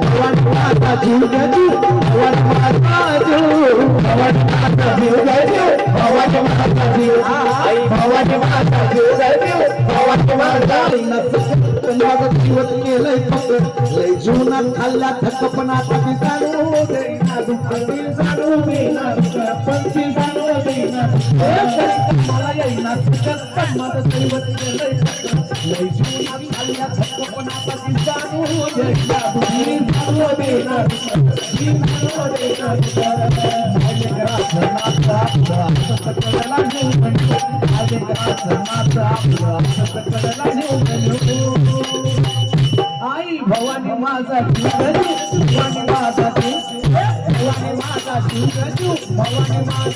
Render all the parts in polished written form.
भवानी माता जीव देऊ भवानी माता जीव भवानी माता जीव देऊ भवानी माता जीव आई भवानी माता जीव देऊ भवानी माता माझं जीवन केलंय फक्त लय जीवनात खाल्ला थकपणा कधी जाणू देईना दुःखी जाणू देईना पंची जाणू देईना मला येईना पण माझं दैवत केलंय लय जीवनात खाल्ला थकपणा कधी जाणू देईना दुःखी जाणू देईना जाणू देईना माझे घरात नाचा आपलं सकळला घेऊन माझे घरात नाचा आपलं सकळला घेऊन आई भवानी माझा भवानी माझा भवानी माझा भवानी माझा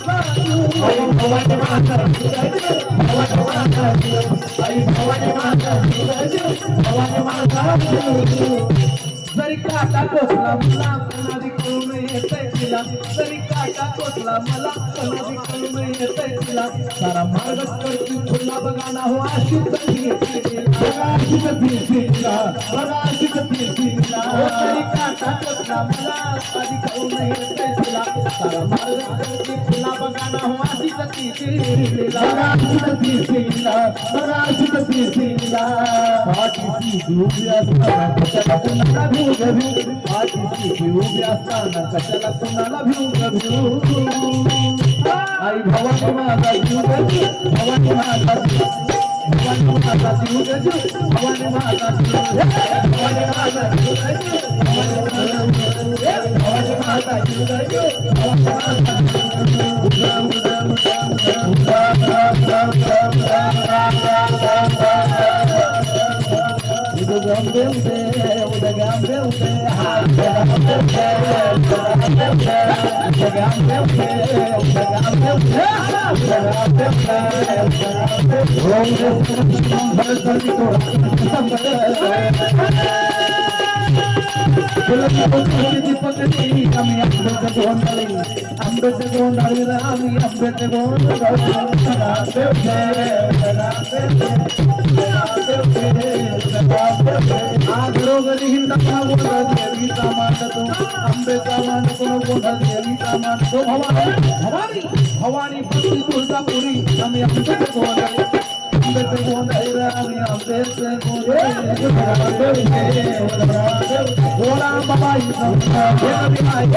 भवानी माझा भवानी माझा आई भवानी माझा भवानी माझा जरी काटा कोसला मला कणादी कळून येतंय तिला जरी काटा कोसला मला कणादी कळून येतंय तिला सारा मार्ग करती खुला बघा ना हो अशीच जरी काटा कोसला मला कधी कळून येतंय तिला सारा मार्ग करती खुला बघा ना हो अशीच कशाला कुणाला भिऊ आई भवानी माझा जीव भवानी माझा भवानी माझा जीव भवानी माझा भवानी माझा भवानी माझा भवानी पुत्री तुळजापुरी आम्ही भोला बाबाई भोला